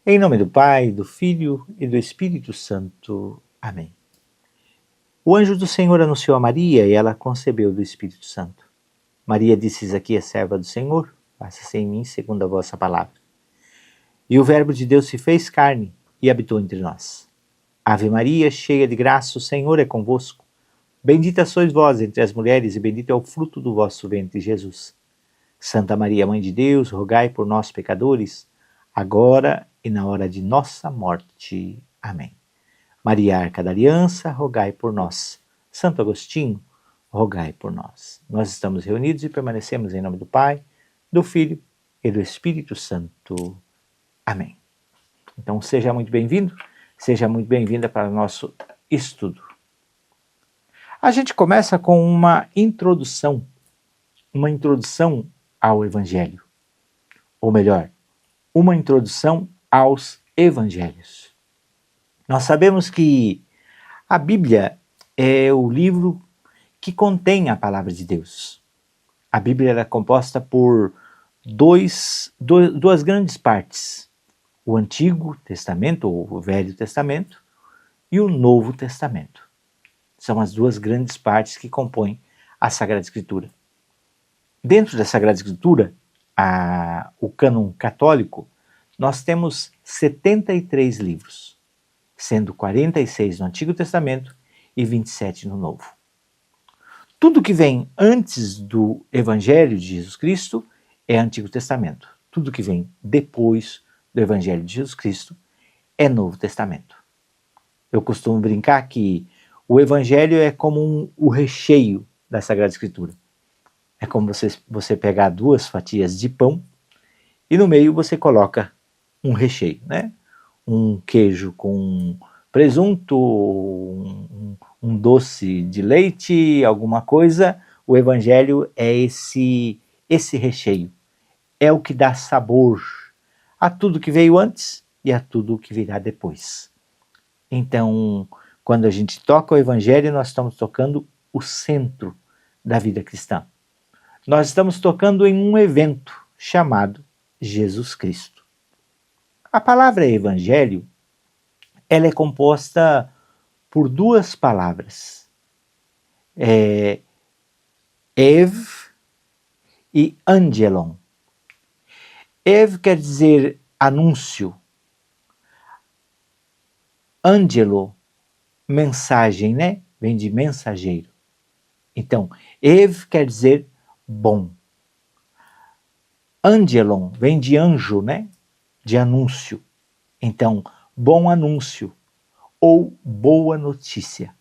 Em nome do Pai, do Filho e do Espírito Santo. Amém. O anjo do Senhor anunciou a Maria e ela concebeu do Espírito Santo. Maria disse: Isaquias, serva do Senhor, faça-se em mim segundo a vossa palavra. E o Verbo de Deus se fez carne e habitou entre nós. Ave Maria, cheia de graça, o Senhor é convosco. Bendita sois vós entre as mulheres e bendito é o fruto do vosso ventre, Jesus. Santa Maria, Mãe de Deus, rogai por nós, pecadores, agora e na hora de nossa morte. Amém. Maria, Arca da Aliança, rogai por nós. Santo Agostinho, rogai por nós. Nós estamos reunidos e permanecemos em nome do Pai, do Filho e do Espírito Santo. Amém. Então seja muito bem-vindo, seja muito bem-vinda para o nosso estudo. A gente começa com uma introdução ao Evangelho. Ou melhor, uma introdução aos Evangelhos. Nós sabemos que a Bíblia é o livro que contém a palavra de Deus. A Bíblia é composta por duas grandes partes. O Antigo Testamento, ou o Velho Testamento, e o Novo Testamento. São as duas grandes partes que compõem a Sagrada Escritura. Dentro da Sagrada Escritura, o cânon católico, nós temos 73 livros, sendo 46 no Antigo Testamento e 27 no Novo. Tudo que vem antes do Evangelho de Jesus Cristo é Antigo Testamento. Tudo que vem depois do Evangelho de Jesus Cristo é Novo Testamento. Eu costumo brincar que o Evangelho é como o recheio da Sagrada Escritura. É como você pegar 2 fatias de pão e no meio você coloca um recheio, né? Um queijo com presunto, um doce de leite, alguma coisa. O Evangelho é esse recheio. É o que dá sabor a tudo que veio antes e a tudo que virá depois. Então, quando a gente toca o Evangelho, nós estamos tocando o centro da vida cristã. Nós estamos tocando em um evento chamado Jesus Cristo. A palavra Evangelho, ela é composta por 2 palavras. Ev e Angelon. Ev quer dizer anúncio. Angelo, mensagem, né? Vem de mensageiro. Então, Ev quer dizer bom. Angelon vem de anjo, né? De anúncio. Então, bom anúncio ou boa notícia.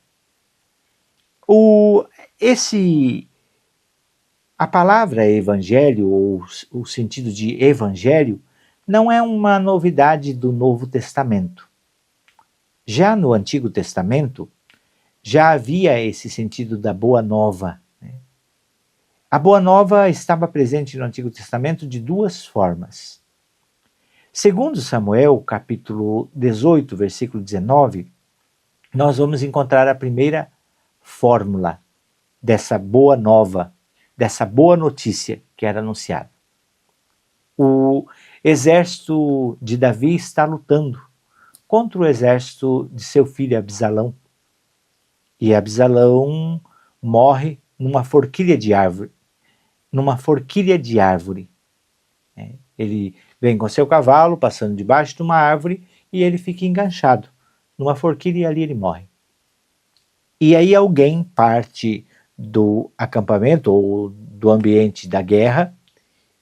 A palavra evangelho, ou o sentido de evangelho, não é uma novidade do Novo Testamento. Já no Antigo Testamento, já havia esse sentido da boa nova. A boa nova estava presente no Antigo Testamento de 2 formas. Segundo Samuel, capítulo 18, versículo 19, nós vamos encontrar a primeira fórmula dessa boa nova, dessa boa notícia que era anunciada. O exército de Davi está lutando contra o exército de seu filho Absalão. E Absalão morre numa forquilha de árvore. Ele vem com seu cavalo, passando debaixo de uma árvore, e ele fica enganchado numa forquilha e ali ele morre. E aí alguém parte do acampamento ou do ambiente da guerra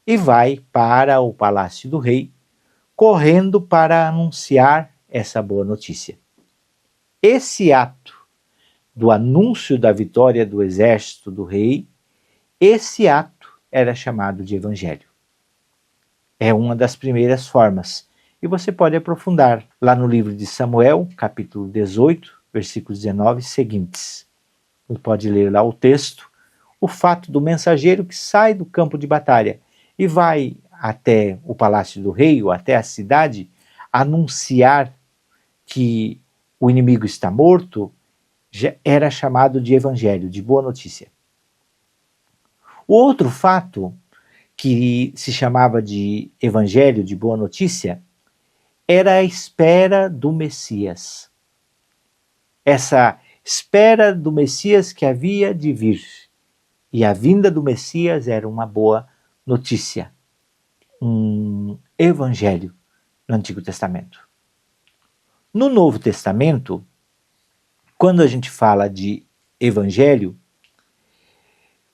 e vai para o palácio do rei, correndo para anunciar essa boa notícia. Esse ato do anúncio da vitória do exército do rei, esse ato era chamado de evangelho. É uma das primeiras formas. E você pode aprofundar lá no livro de Samuel, capítulo 18, versículos 19 seguintes. Você pode ler lá o texto, o fato do mensageiro que sai do campo de batalha e vai até o palácio do rei, ou até a cidade, anunciar que o inimigo está morto, já era chamado de evangelho, de boa notícia. O outro fato que se chamava de evangelho, de boa notícia, era a espera do Messias. Essa espera do Messias que havia de vir. E a vinda do Messias era uma boa notícia, um evangelho no Antigo Testamento. No Novo Testamento, quando a gente fala de evangelho,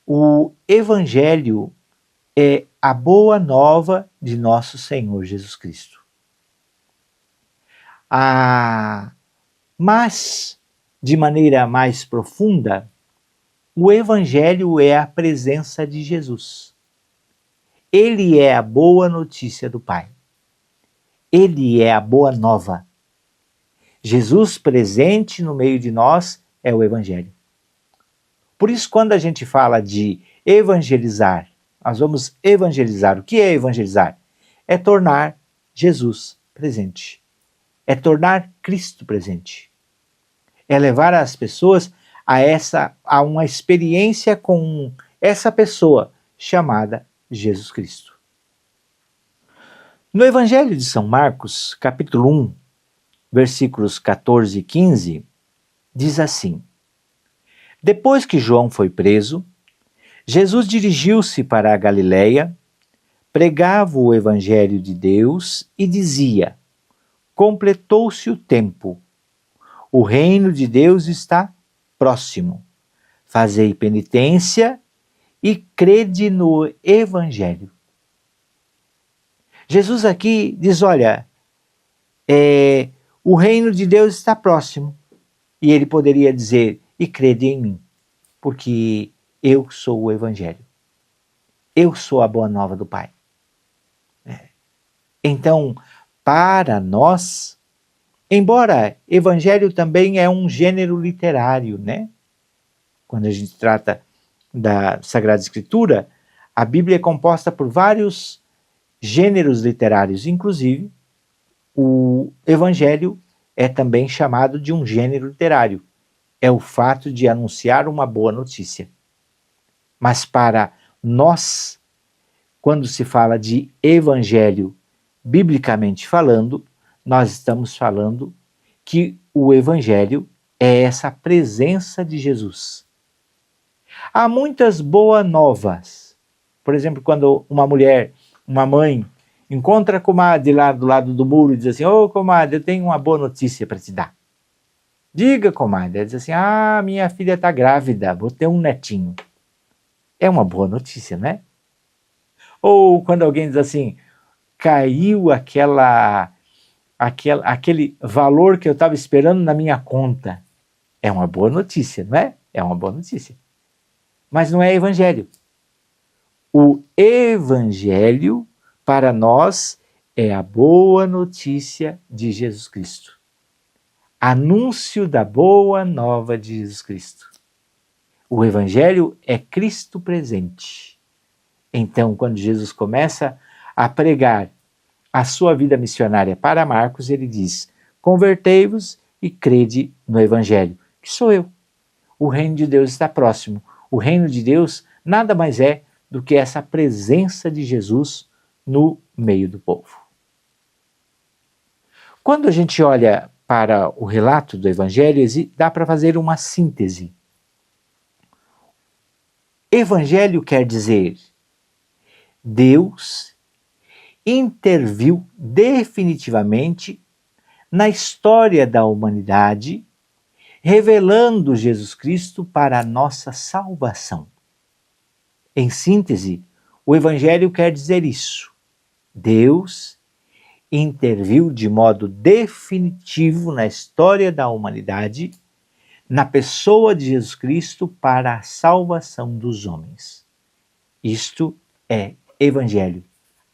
o evangelho é a boa nova de nosso Senhor Jesus Cristo. Mas, de maneira mais profunda, o evangelho é a presença de Jesus. Ele é a boa notícia do Pai. Ele é a boa nova. Jesus presente no meio de nós é o evangelho. Por isso, quando a gente fala de evangelizar, nós vamos evangelizar. O que é evangelizar? É tornar Jesus presente. É tornar Cristo presente. É levar as pessoas a uma experiência com essa pessoa chamada Jesus Cristo. No Evangelho de São Marcos, capítulo 1, versículos 14 e 15, diz assim: Depois que João foi preso, Jesus dirigiu-se para a Galileia, pregava o Evangelho de Deus e dizia: Completou-se o tempo, o reino de Deus está próximo. Fazei penitência e crede no Evangelho. Jesus aqui diz, olha, o reino de Deus está próximo. E ele poderia dizer, e crede em mim, porque eu sou o Evangelho. Eu sou a boa nova do Pai. Então, para nós, embora Evangelho também é um gênero literário, né? Quando a gente trata da Sagrada Escritura, a Bíblia é composta por vários gêneros literários, inclusive o Evangelho é também chamado de um gênero literário. É o fato de anunciar uma boa notícia. Mas para nós, quando se fala de Evangelho, biblicamente falando, nós estamos falando que o Evangelho é essa presença de Jesus. Há muitas boas novas. Por exemplo, quando uma mulher, uma mãe, encontra a comadre lá do lado do muro e diz assim, ô comadre, eu tenho uma boa notícia para te dar. Diga, comadre. Ela diz assim, minha filha está grávida, vou ter um netinho. É uma boa notícia, né? Ou quando alguém diz assim, caiu aquele valor que eu estava esperando na minha conta. É uma boa notícia, não é? É uma boa notícia. Mas não é evangelho. O evangelho, para nós, é a boa notícia de Jesus Cristo. Anúncio da boa nova de Jesus Cristo. O evangelho é Cristo presente. Então, quando Jesus começa a pregar a sua vida missionária para Marcos, ele diz, convertei-vos e crede no evangelho, que sou eu. O reino de Deus está próximo. O reino de Deus nada mais é do que essa presença de Jesus no meio do povo. Quando a gente olha para o relato do Evangelho, dá para fazer uma síntese. Evangelho quer dizer Deus interviu definitivamente na história da humanidade, revelando Jesus Cristo para a nossa salvação. Em síntese, o Evangelho quer dizer isso. Deus interviu de modo definitivo na história da humanidade, na pessoa de Jesus Cristo para a salvação dos homens. Isto é Evangelho,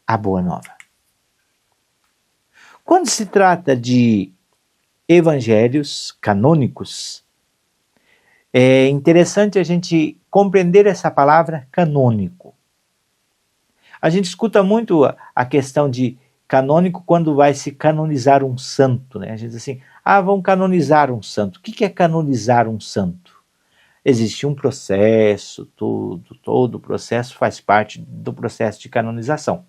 a Boa Nova. Quando se trata de evangelhos canônicos, é interessante a gente compreender essa palavra canônico. A gente escuta muito a questão de canônico quando vai se canonizar um santo, né? A gente diz assim, vão canonizar um santo. O que é canonizar um santo? Existe um processo, todo o processo faz parte do processo de canonização.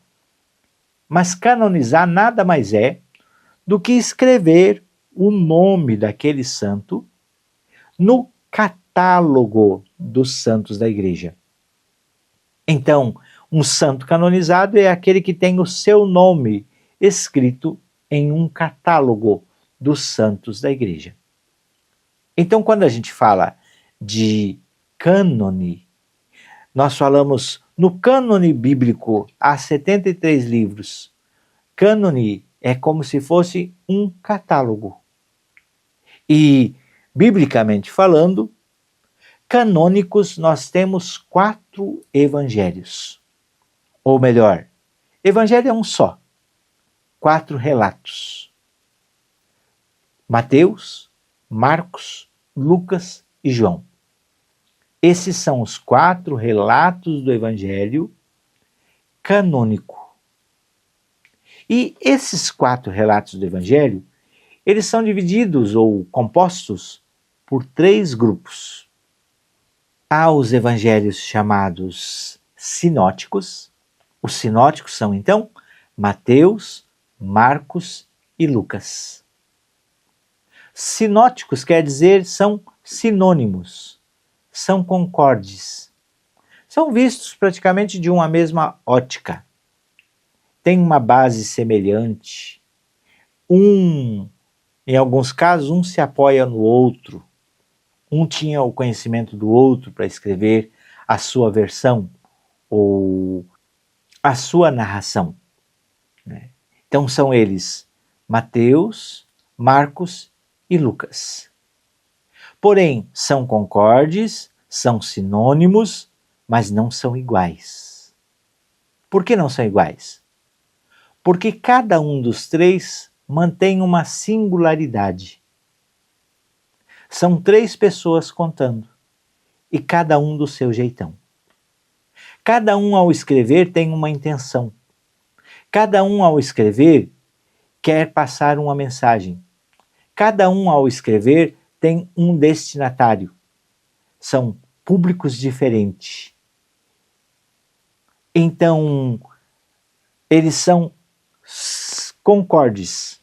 Mas canonizar nada mais é do que escrever o nome daquele santo no catálogo dos santos da igreja. Então, um santo canonizado é aquele que tem o seu nome escrito em um catálogo dos santos da igreja. Então, quando a gente fala de cânone, nós falamos no cânone bíblico, há 73 livros. Cânone é como se fosse um catálogo. E, biblicamente falando, canônicos nós temos 4 evangelhos. Ou melhor, evangelho é um só, 4 relatos. Mateus, Marcos, Lucas e João. Esses são os 4 relatos do evangelho canônico. E esses 4 relatos do evangelho, eles são divididos ou compostos por 3 grupos. Há os evangelhos chamados sinóticos. Os sinóticos são, então, Mateus, Marcos e Lucas. Sinóticos quer dizer são sinônimos, são concordes. São vistos praticamente de uma mesma ótica. Tem uma base semelhante. Em alguns casos, um se apoia no outro. Um tinha o conhecimento do outro para escrever a sua versão ou a sua narração. Então são eles Mateus, Marcos e Lucas. Porém, são concordes, são sinônimos, mas não são iguais. Por que não são iguais? Porque cada um dos 3 mantém uma singularidade. São 3 pessoas contando, e cada um do seu jeitão. Cada um ao escrever tem uma intenção. Cada um ao escrever quer passar uma mensagem. Cada um ao escrever tem um destinatário. São públicos diferentes. Então, eles são concordes,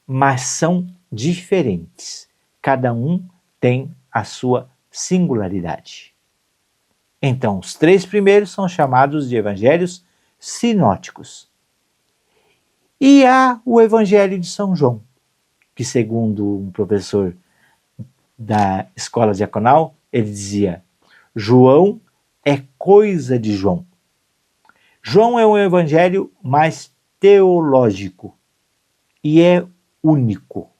mas são diferentes. Cada um tem a sua singularidade. Então, os 3 primeiros são chamados de evangelhos sinóticos. E há o evangelho de São João, que segundo um professor da escola diaconal, ele dizia: João é coisa de João. João é um evangelho mais teológico e é único,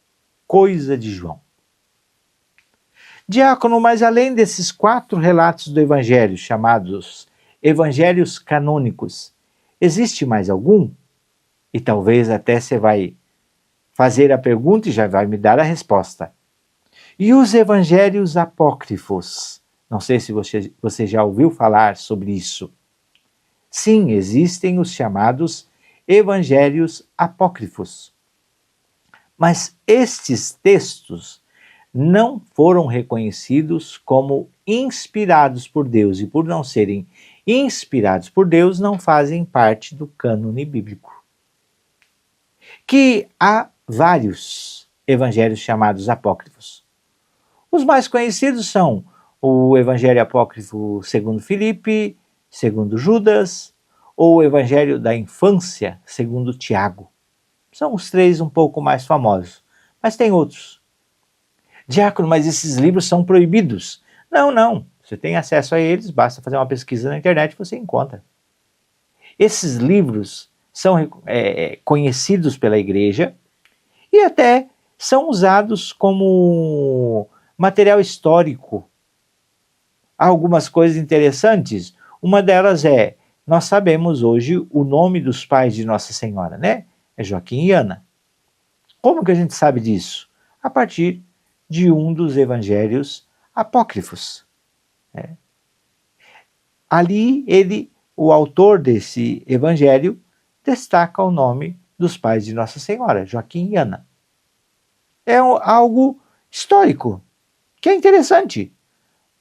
coisa de João. Diácono, mas além desses 4 relatos do evangelho, chamados evangelhos canônicos, existe mais algum? E talvez até você vai fazer a pergunta e já vai me dar a resposta. E os evangelhos apócrifos? Não sei se você já ouviu falar sobre isso. Sim, existem os chamados evangelhos apócrifos. Mas estes textos não foram reconhecidos como inspirados por Deus, e por não serem inspirados por Deus, não fazem parte do cânone bíblico. Que há vários evangelhos chamados apócrifos. Os mais conhecidos são o evangelho apócrifo segundo Filipe, segundo Judas, ou o evangelho da infância segundo Tiago. São os 3 um pouco mais famosos, mas tem outros. Diácono, mas esses livros são proibidos. Não. Você tem acesso a eles, basta fazer uma pesquisa na internet e você encontra. Esses livros são conhecidos pela igreja e até são usados como material histórico. Há algumas coisas interessantes. Uma delas é, nós sabemos hoje o nome dos pais de Nossa Senhora, né? É Joaquim e Ana. Como que a gente sabe disso? A partir de um dos evangelhos apócrifos. Ali, o autor desse evangelho, destaca o nome dos pais de Nossa Senhora, Joaquim e Ana. É algo histórico, que é interessante,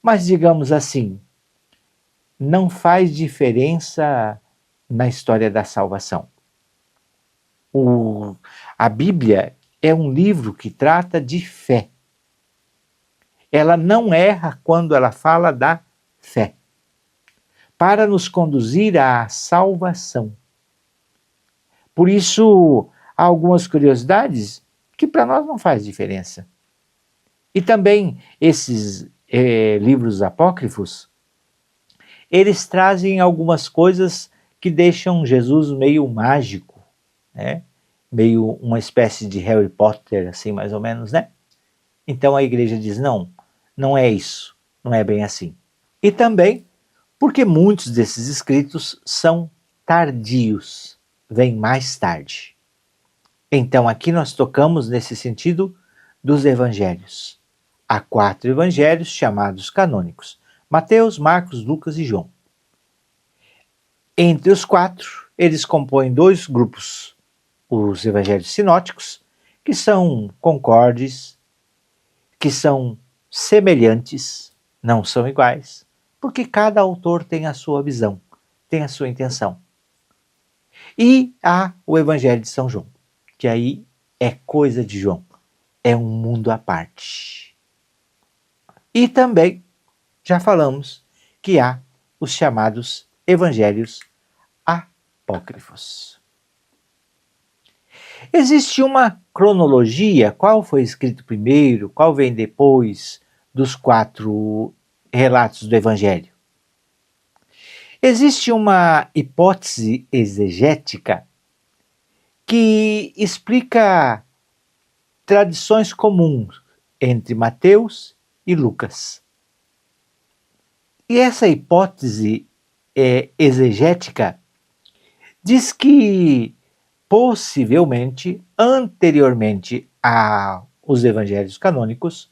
mas digamos assim, não faz diferença na história da salvação. A Bíblia é um livro que trata de fé. Ela não erra quando ela fala da fé, para nos conduzir à salvação. Por isso, há algumas curiosidades que para nós não faz diferença. E também esses livros apócrifos, eles trazem algumas coisas que deixam Jesus meio mágico, né? Meio uma espécie de Harry Potter, assim, mais ou menos, né? Então a igreja diz, não, não é isso, não é bem assim. E também porque muitos desses escritos são tardios, vêm mais tarde. Então aqui nós tocamos nesse sentido dos evangelhos. Há 4 evangelhos chamados canônicos: Mateus, Marcos, Lucas e João. Entre os 4, eles compõem 2 grupos: os evangelhos sinóticos, que são concordes, que são semelhantes, não são iguais, porque cada autor tem a sua visão, tem a sua intenção. E há o evangelho de São João, que aí é coisa de João, é um mundo à parte. E também, já falamos, que há os chamados evangelhos apócrifos. Existe uma cronologia, qual foi escrito primeiro, qual vem depois dos 4 relatos do evangelho? Existe uma hipótese exegética que explica tradições comuns entre Mateus e Lucas. E essa hipótese exegética diz que possivelmente, anteriormente aos evangelhos canônicos,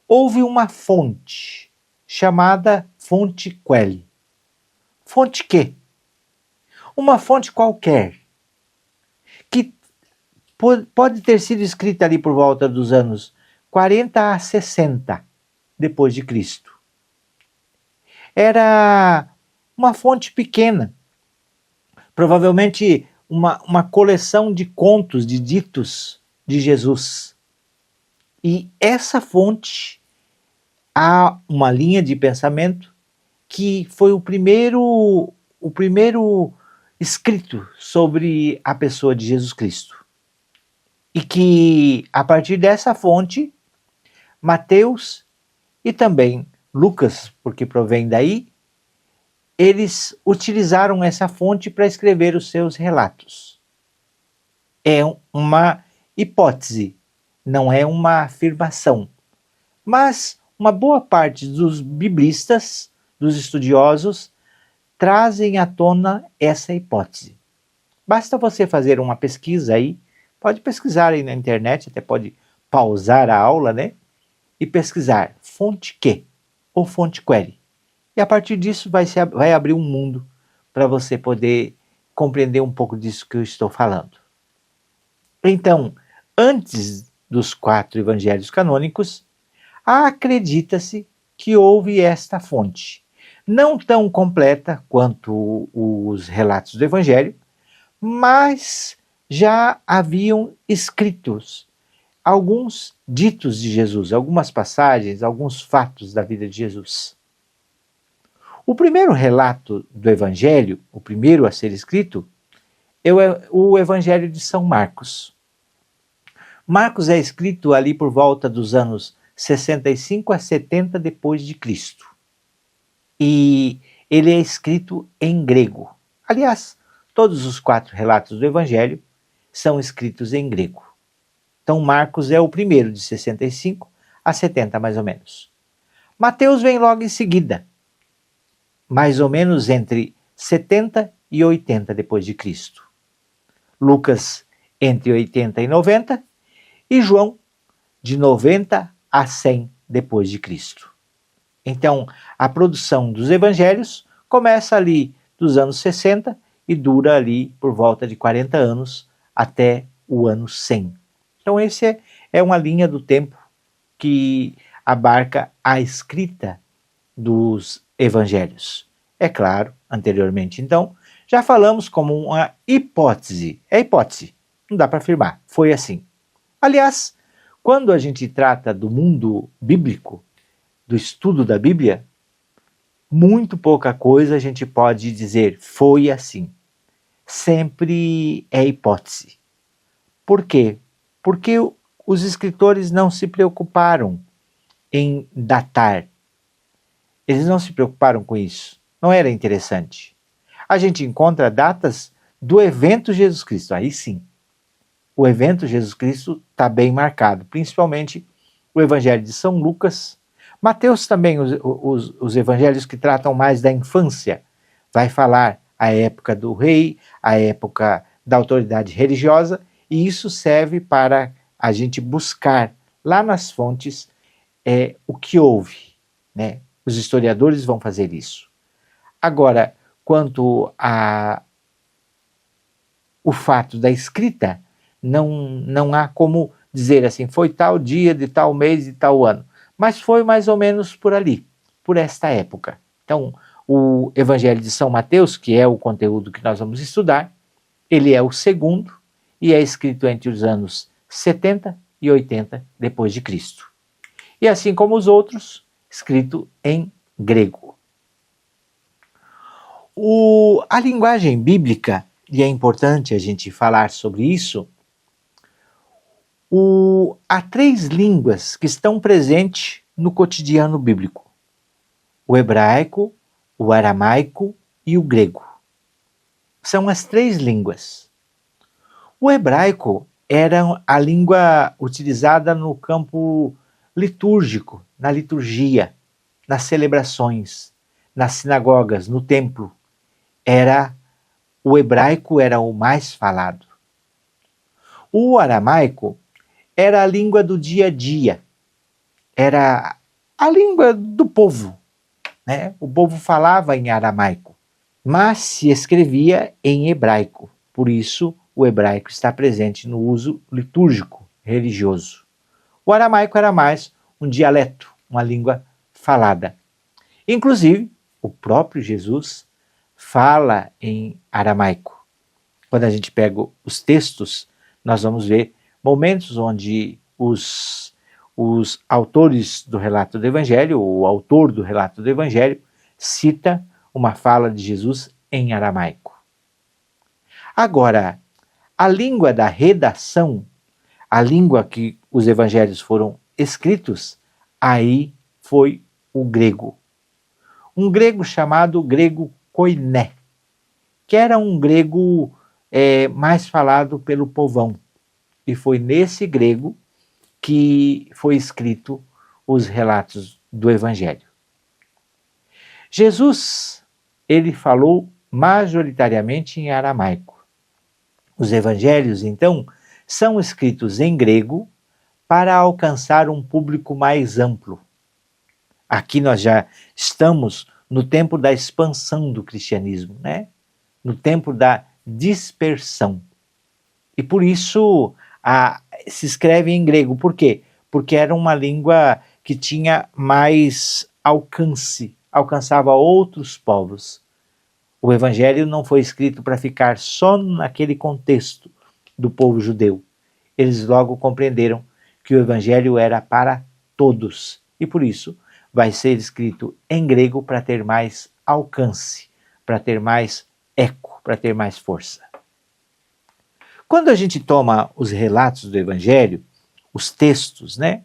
houve uma fonte chamada fonte Quelli. Fonte quê? Uma fonte qualquer, que pode ter sido escrita ali por volta dos anos 40 a 60 depois de Cristo. Era uma fonte pequena, provavelmente uma coleção de contos, de ditos de Jesus. E essa fonte, há uma linha de pensamento que foi o primeiro escrito sobre a pessoa de Jesus Cristo. E que, a partir dessa fonte, Mateus e também Lucas, porque provém daí, eles utilizaram essa fonte para escrever os seus relatos. É uma hipótese, não é uma afirmação. Mas uma boa parte dos biblistas, dos estudiosos, trazem à tona essa hipótese. Basta você fazer uma pesquisa aí, pode pesquisar aí na internet, até pode pausar a aula, né? E pesquisar fonte quê ou fonte Quelli. E a partir disso vai abrir um mundo para você poder compreender um pouco disso que eu estou falando. Então, antes dos 4 evangelhos canônicos, acredita-se que houve esta fonte, não tão completa quanto os relatos do evangelho, mas já haviam escritos alguns ditos de Jesus, algumas passagens, alguns fatos da vida de Jesus. O primeiro relato do Evangelho, o primeiro a ser escrito, é o Evangelho de São Marcos. Marcos é escrito ali por volta dos anos 65 a 70 depois de Cristo. E ele é escrito em grego. Aliás, todos os 4 relatos do Evangelho são escritos em grego. Então Marcos é o primeiro, de 65 a 70 mais ou menos. Mateus vem logo em seguida, mais ou menos entre 70 e 80 depois de Cristo. Lucas entre 80 e 90 e João de 90 a 100 depois de Cristo. Então, a produção dos evangelhos começa ali dos anos 60 e dura ali por volta de 40 anos até o ano 100. Então, esse é uma linha do tempo que abarca a escrita dos evangelhos. É claro, anteriormente, então, já falamos como uma hipótese. É hipótese. Não dá para afirmar, foi assim. Aliás, quando a gente trata do mundo bíblico, do estudo da Bíblia, muito pouca coisa a gente pode dizer foi assim. Sempre é hipótese. Por quê? Porque os escritores não se preocuparam em datar. Eles não se preocuparam com isso. Não era interessante. A gente encontra datas do evento Jesus Cristo. Aí sim, o evento Jesus Cristo está bem marcado, principalmente o Evangelho de São Lucas. Mateus também, os evangelhos que tratam mais da infância, vai falar a época do rei, a época da autoridade religiosa, e isso serve para a gente buscar lá nas fontes o que houve, né? Os historiadores vão fazer isso. Agora, quanto a o fato da escrita, não há como dizer assim, foi tal dia, de tal mês, de tal ano. Mas foi mais ou menos por ali, por esta época. Então, o Evangelho de São Mateus, que é o conteúdo que nós vamos estudar, ele é o segundo e é escrito entre os anos 70 e 80 depois de Cristo. E assim como os outros, escrito em grego. A linguagem bíblica, e é importante a gente falar sobre isso, há 3 línguas que estão presentes no cotidiano bíblico: o hebraico, o aramaico e o grego. São as 3 línguas. O hebraico era a língua utilizada no campo litúrgico, na liturgia, nas celebrações, nas sinagogas, no templo. O hebraico era o mais falado. O aramaico era a língua do dia a dia, era a língua do povo, né? O povo falava em aramaico, mas se escrevia em hebraico. Por isso, o hebraico está presente no uso litúrgico, religioso. O aramaico era mais um dialeto, uma língua falada. Inclusive, o próprio Jesus fala em aramaico. Quando a gente pega os textos, nós vamos ver momentos onde os autores do relato do Evangelho, o autor do relato do Evangelho, cita uma fala de Jesus em aramaico. Agora, a língua da redação, a língua que os evangelhos foram escritos, aí foi o grego. Um grego chamado grego koiné, que era um grego mais falado pelo povão. E foi nesse grego que foi escrito os relatos do Evangelho. Jesus, ele falou majoritariamente em aramaico. Os Evangelhos, então, são escritos em grego para alcançar um público mais amplo. Aqui nós já estamos no tempo da expansão do cristianismo, né? No tempo da dispersão. E por isso se escreve em grego. Por quê? Porque era uma língua que tinha mais alcance, alcançava outros povos. O Evangelho não foi escrito para ficar só naquele contexto do povo judeu. Eles logo compreenderam que o Evangelho era para todos. E por isso vai ser escrito em grego para ter mais alcance, para ter mais eco, para ter mais força. Quando a gente toma os relatos do Evangelho, os textos, né?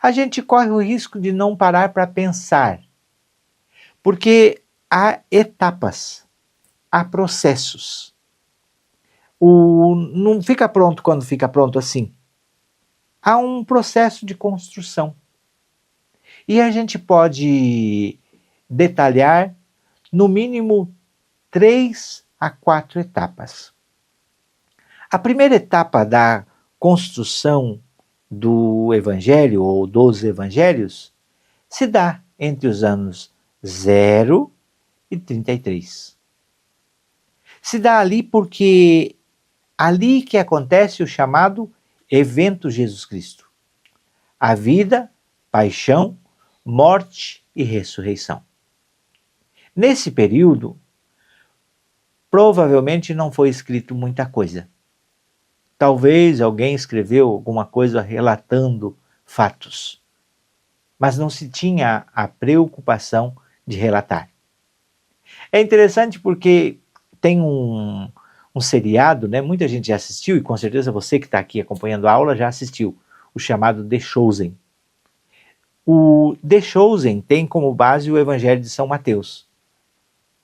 A gente corre o risco de não parar para pensar. Porque há etapas, há processos. Não fica pronto quando fica pronto assim. Há um processo de construção. E a gente pode detalhar, no mínimo, 3 a 4 etapas. A primeira etapa da construção do Evangelho, ou dos Evangelhos, se dá entre os anos 0 e 33. Se dá ali porque ali que acontece o chamado evento Jesus Cristo. A vida, paixão, morte e ressurreição. Nesse período, provavelmente não foi escrito muita coisa. Talvez alguém escreveu alguma coisa relatando fatos, mas não se tinha a preocupação de relatar. É interessante porque tem um seriado, né? Muita gente já assistiu, e com certeza você que está aqui acompanhando a aula já assistiu, o chamado The Chosen. O The Chosen tem como base o Evangelho de São Mateus.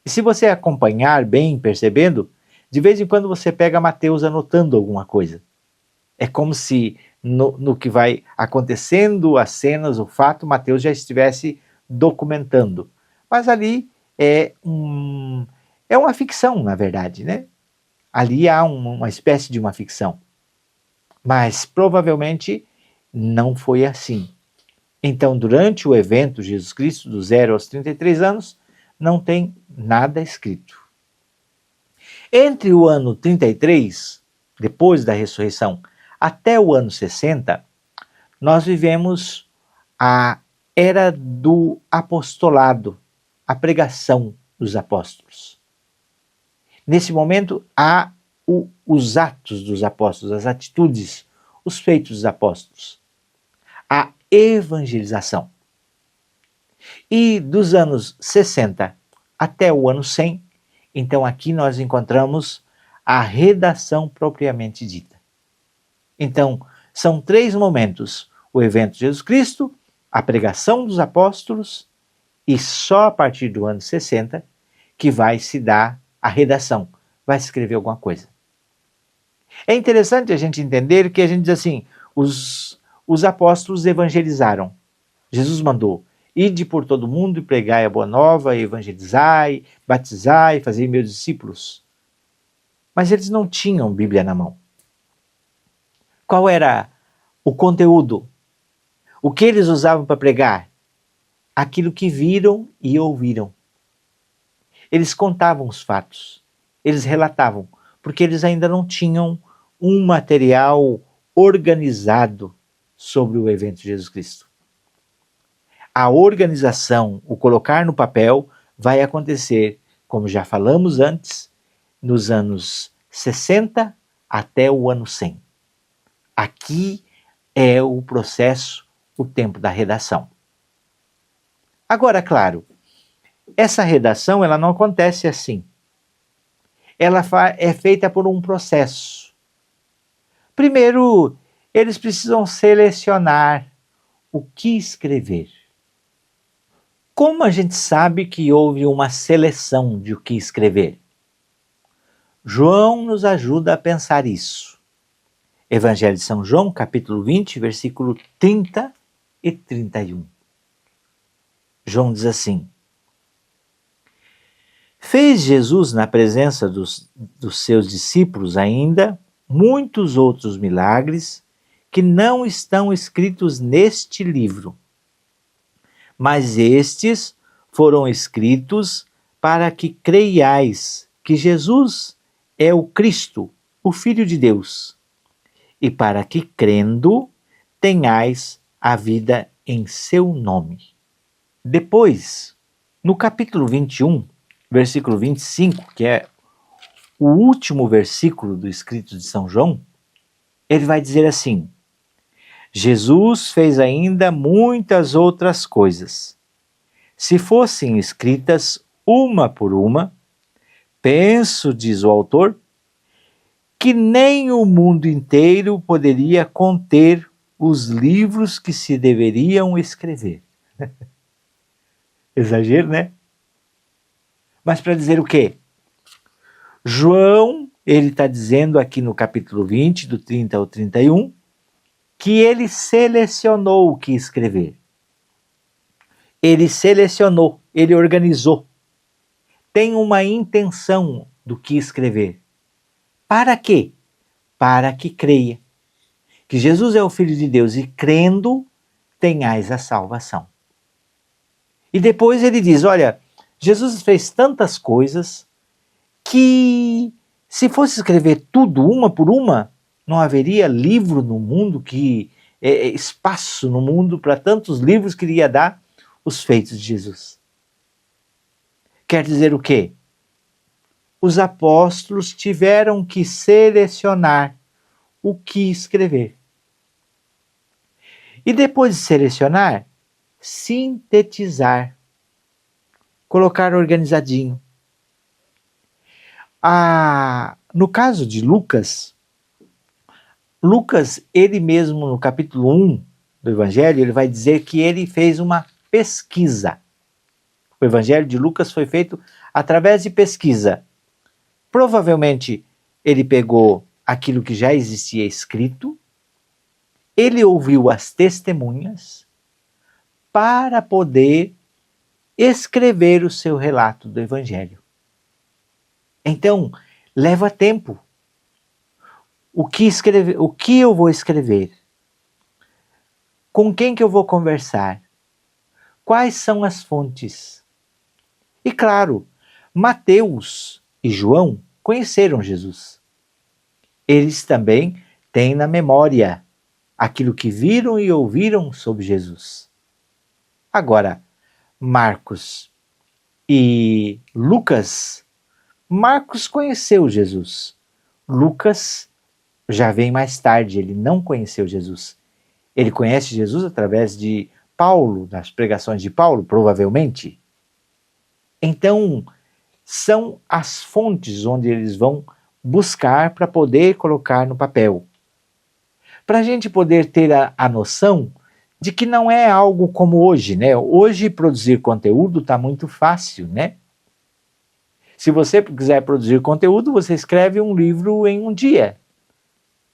E se você acompanhar bem, percebendo, de vez em quando você pega Mateus anotando alguma coisa. É como se no que vai acontecendo, as cenas, o fato, Mateus já estivesse documentando. Mas ali é uma ficção, na verdade, né? Ali há uma espécie de uma ficção. Mas provavelmente não foi assim. Então, durante o evento Jesus Cristo, do 0 aos 33 anos, não tem nada escrito. Entre o ano 33, depois da ressurreição, até o ano 60, nós vivemos a era do apostolado, a pregação dos apóstolos. Nesse momento, há os atos dos apóstolos, as atitudes, os feitos dos apóstolos, a evangelização. E dos anos 60 até o ano 100, então aqui nós encontramos a redação propriamente dita. Então, são 3 momentos: o evento de Jesus Cristo, a pregação dos apóstolos, e só a partir do ano 60 que vai se dar a redação, vai se escrever alguma coisa. É interessante a gente entender que a gente diz assim, os apóstolos evangelizaram. Jesus mandou: ide por todo mundo e pregai a boa nova, evangelizai, batizai, fazei meus discípulos. Mas eles não tinham Bíblia na mão. Qual era o conteúdo? O que eles usavam para pregar? Aquilo que viram e ouviram. Eles contavam os fatos, eles relatavam, porque eles ainda não tinham um material organizado sobre o evento de Jesus Cristo. A organização, o colocar no papel, vai acontecer, como já falamos antes, nos anos 60 até o ano 100. Aqui é o processo, o tempo da redação. Agora, claro, essa redação ela não acontece assim. Ela é feita por um processo. Primeiro, eles precisam selecionar o que escrever. Como a gente sabe que houve uma seleção de o que escrever? João nos ajuda a pensar isso. Evangelho de São João, capítulo 20, versículo 30 e 31. João diz assim: fez Jesus na presença dos seus discípulos ainda muitos outros milagres que não estão escritos neste livro. Mas estes foram escritos para que creiais que Jesus é o Cristo, o Filho de Deus, e para que, crendo, tenhais a vida em seu nome. Depois, no capítulo 21, versículo 25, que é o último versículo do escrito de São João, ele vai dizer assim: Jesus fez ainda muitas outras coisas. Se fossem escritas uma por uma, penso, diz o autor, que nem o mundo inteiro poderia conter os livros que se deveriam escrever. Exagero, né? Mas para dizer o quê? João, ele está dizendo aqui no capítulo 20, do 30 ao 31, que ele selecionou o que escrever. Ele selecionou, ele organizou. Tem uma intenção do que escrever. Para quê? Para que creia que Jesus é o Filho de Deus e, crendo, tenhais a salvação. E depois ele diz, olha, Jesus fez tantas coisas que, se fosse escrever tudo uma por uma, não haveria livro no mundo, espaço no mundo para tantos livros que iria dar os feitos de Jesus. Quer dizer o quê? Os apóstolos tiveram que selecionar o que escrever. E depois de selecionar, sintetizar, colocar organizadinho. No caso de Lucas, ele mesmo no capítulo 1 do Evangelho, ele vai dizer que ele fez uma pesquisa. O Evangelho de Lucas foi feito através de pesquisa. Provavelmente ele pegou aquilo que já existia escrito, ele ouviu as testemunhas para poder escrever o seu relato do Evangelho. Então, leva tempo. O que eu vou escrever? Com quem que eu vou conversar? Quais são as fontes? E claro, Mateus e João conheceram Jesus. Eles também têm na memória aquilo que viram e ouviram sobre Jesus. Agora, Marcos e Lucas, Marcos conheceu Jesus. Lucas já vem mais tarde, ele não conheceu Jesus. Ele conhece Jesus através de Paulo, das pregações de Paulo, provavelmente. Então, são as fontes onde eles vão buscar para poder colocar no papel. Para a gente poder ter a noção de que não é algo como hoje, né? Hoje produzir conteúdo está muito fácil, né? Se você quiser produzir conteúdo, você escreve um livro em um dia.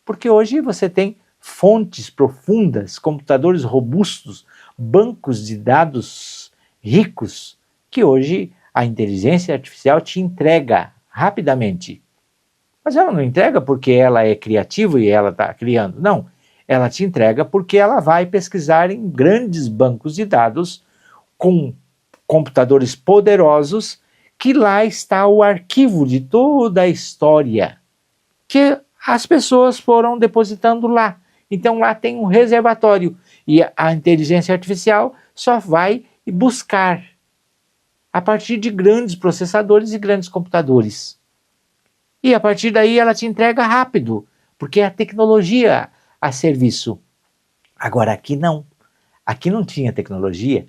Porque hoje você tem fontes profundas, computadores robustos, bancos de dados ricos, que hoje a inteligência artificial te entrega rapidamente. Mas ela não entrega porque ela é criativa e ela está criando. Não, ela te entrega porque ela vai pesquisar em grandes bancos de dados com computadores poderosos, que lá está o arquivo de toda a história que as pessoas foram depositando lá. Então lá tem um reservatório e a inteligência artificial só vai buscar a partir de grandes processadores e grandes computadores. E a partir daí ela te entrega rápido, porque é a tecnologia a serviço. Agora aqui não. Aqui não tinha tecnologia.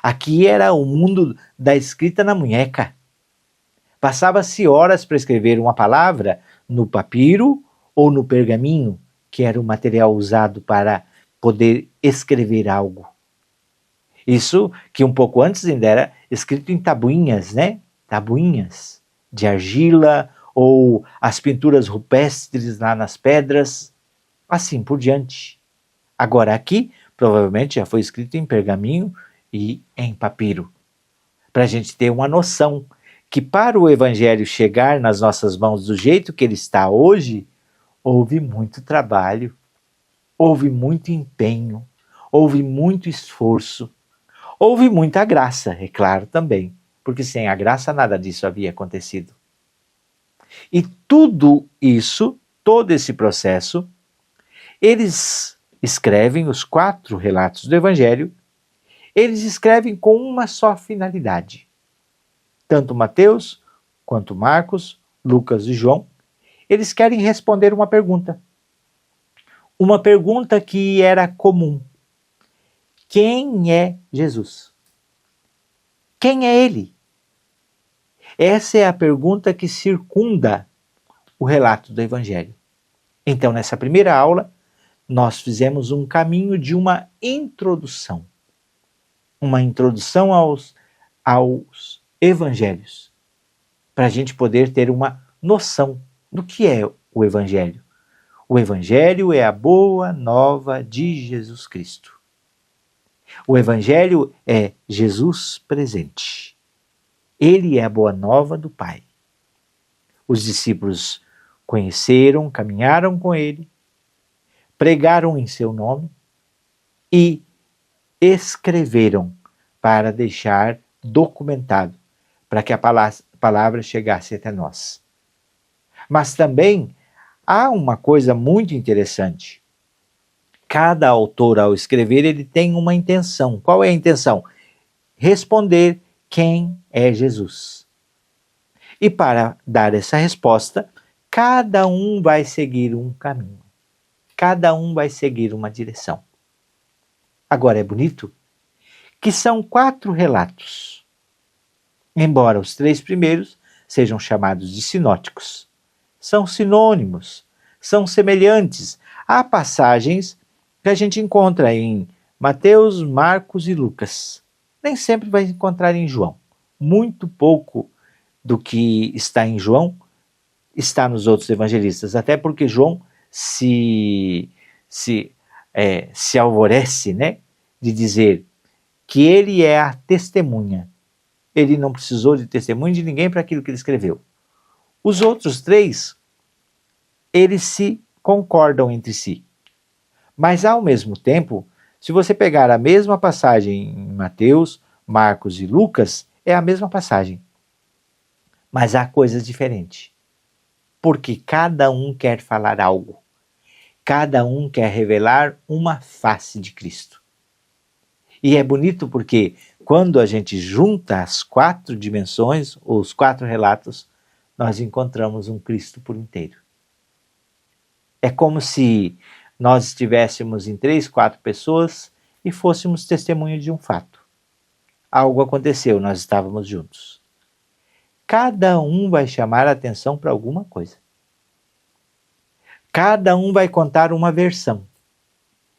Aqui era o mundo da escrita na munheca. Passava-se horas para escrever uma palavra no papiro ou no pergaminho, que era o material usado para poder escrever algo. Isso que um pouco antes ainda era escrito em tabuinhas, né? Tabuinhas de argila ou as pinturas rupestres lá nas pedras, assim por diante. Agora aqui, provavelmente já foi escrito em pergaminho e em papiro. Para a gente ter uma noção que para o Evangelho chegar nas nossas mãos do jeito que ele está hoje, houve muito trabalho, houve muito empenho, houve muito esforço, houve muita graça, é claro também, porque sem a graça nada disso havia acontecido. E tudo isso, todo esse processo, eles escrevem os 4 relatos do Evangelho, eles escrevem com uma só finalidade. Tanto Mateus, quanto Marcos, Lucas e João, eles querem responder uma pergunta. Uma pergunta que era comum. Quem é Jesus? Quem é ele? Essa é a pergunta que circunda o relato do Evangelho. Então, nessa primeira aula, nós fizemos um caminho de uma introdução. Uma introdução aos Evangelhos. Para a gente poder ter uma noção do que é o Evangelho. O Evangelho é a boa nova de Jesus Cristo. O Evangelho é Jesus presente. Ele é a boa nova do Pai. Os discípulos conheceram, caminharam com ele, pregaram em seu nome e escreveram para deixar documentado, para que a palavra chegasse até nós. Mas também há uma coisa muito interessante. Cada autor, ao escrever, ele tem uma intenção. Qual é a intenção? Responder quem é Jesus. E para dar essa resposta, cada um vai seguir um caminho. Cada um vai seguir uma direção. Agora é bonito que são 4 relatos. Embora os 3 primeiros sejam chamados de sinóticos, são sinônimos, são semelhantes a passagens que a gente encontra em Mateus, Marcos e Lucas. Nem sempre vai encontrar em João. Muito pouco do que está em João está nos outros evangelistas, até porque João se alvorece, né, de dizer que ele é a testemunha. Ele não precisou de testemunho de ninguém para aquilo que ele escreveu. Os outros 3, eles se concordam entre si. Mas ao mesmo tempo, se você pegar a mesma passagem em Mateus, Marcos e Lucas, é a mesma passagem. Mas há coisas diferentes. Porque cada um quer falar algo. Cada um quer revelar uma face de Cristo. E é bonito porque quando a gente junta as 4 dimensões, ou os 4 relatos, nós encontramos um Cristo por inteiro. É como se nós estivéssemos em 3, 4 pessoas e fôssemos testemunho de um fato. Algo aconteceu, nós estávamos juntos. Cada um vai chamar a atenção para alguma coisa. Cada um vai contar uma versão.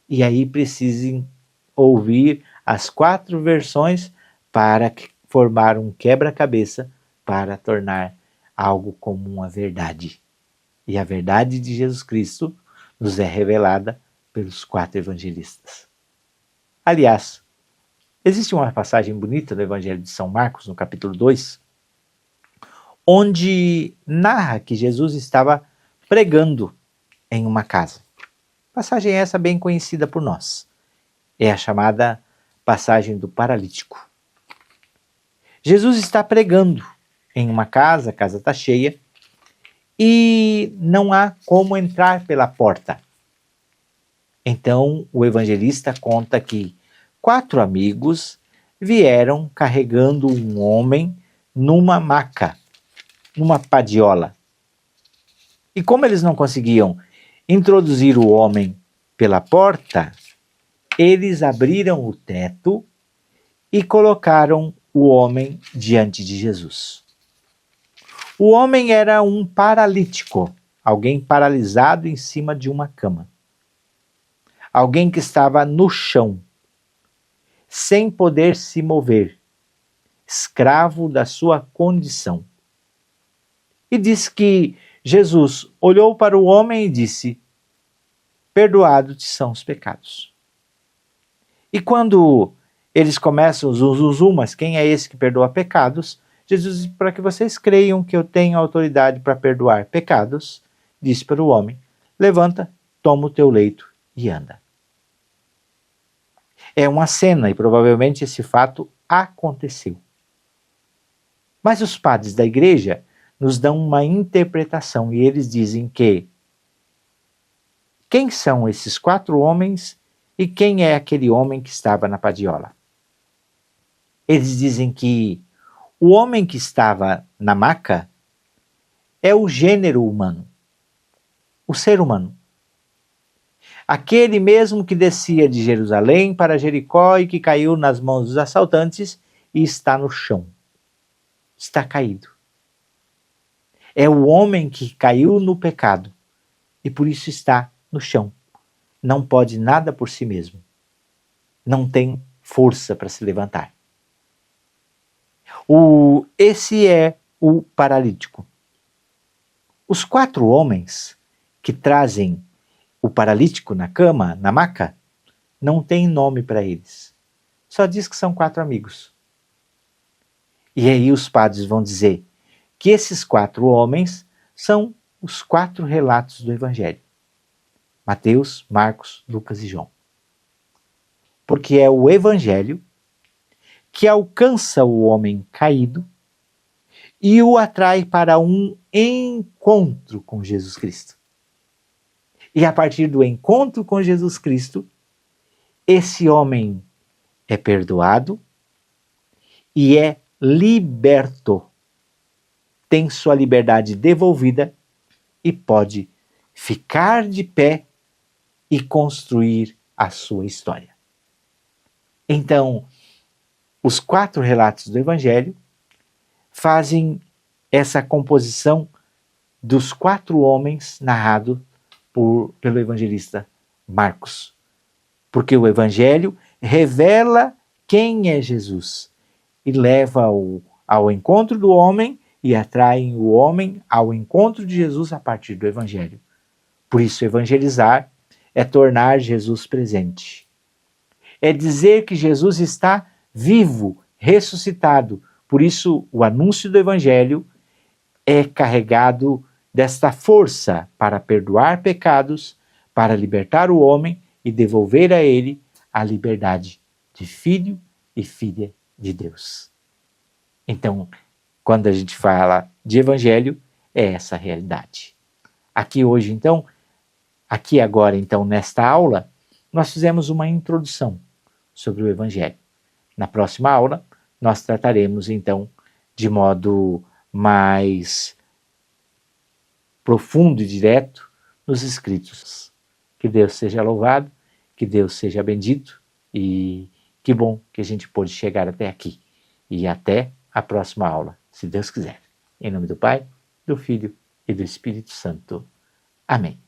E aí precisem ouvir as 4 versões para formar um quebra-cabeça para tornar algo como uma verdade. E a verdade de Jesus Cristo nos é revelada pelos 4 evangelistas. Aliás, existe uma passagem bonita no Evangelho de São Marcos, no capítulo 2, onde narra que Jesus estava pregando em uma casa. Passagem essa bem conhecida por nós. É a chamada passagem do paralítico. Jesus está pregando em uma casa, a casa está cheia, e não há como entrar pela porta. Então o evangelista conta que 4 amigos vieram carregando um homem numa maca, numa padiola. E como eles não conseguiam introduzir o homem pela porta, eles abriram o teto e colocaram o homem diante de Jesus. O homem era um paralítico, alguém paralisado em cima de uma cama. Alguém que estava no chão, sem poder se mover, escravo da sua condição. E diz que Jesus olhou para o homem e disse: perdoados te são os pecados. E quando eles começam mas quem é esse que perdoa pecados? Jesus diz: para que vocês creiam que eu tenho autoridade para perdoar pecados, disse para o homem: levanta, toma o teu leito e anda. É uma cena e provavelmente esse fato aconteceu. Mas os padres da igreja nos dão uma interpretação e eles dizem que quem são esses 4 homens e quem é aquele homem que estava na padiola? Eles dizem que o homem que estava na maca é o gênero humano, o ser humano. Aquele mesmo que descia de Jerusalém para Jericó e que caiu nas mãos dos assaltantes e está no chão. Está caído. É o homem que caiu no pecado e por isso está no chão. Não pode nada por si mesmo. Não tem força para se levantar. Esse é o paralítico. Os 4 homens que trazem o paralítico na cama, na maca, não tem nome para eles. Só diz que são 4 amigos. E aí os padres vão dizer que esses 4 homens são os 4 relatos do Evangelho. Mateus, Marcos, Lucas e João. Porque é o Evangelho que alcança o homem caído e o atrai para um encontro com Jesus Cristo. E a partir do encontro com Jesus Cristo, esse homem é perdoado e é liberto. Tem sua liberdade devolvida e pode ficar de pé e construir a sua história. Então, os 4 relatos do Evangelho fazem essa composição dos 4 homens narrados pelo evangelista Marcos. Porque o Evangelho revela quem é Jesus e leva ao encontro do homem e atrai o homem ao encontro de Jesus a partir do Evangelho. Por isso, evangelizar é tornar Jesus presente. É dizer que Jesus está vivo, ressuscitado. Por isso, o anúncio do Evangelho é carregado desta força para perdoar pecados, para libertar o homem e devolver a ele a liberdade de filho e filha de Deus. Então, quando a gente fala de Evangelho, é essa a realidade. Aqui hoje, então, aqui agora, então, nesta aula, nós fizemos uma introdução sobre o Evangelho. Na próxima aula, nós trataremos, então, de modo mais profundo e direto nos escritos. Que Deus seja louvado, que Deus seja bendito e que bom que a gente pôde chegar até aqui. E até a próxima aula, se Deus quiser. Em nome do Pai, do Filho e do Espírito Santo. Amém.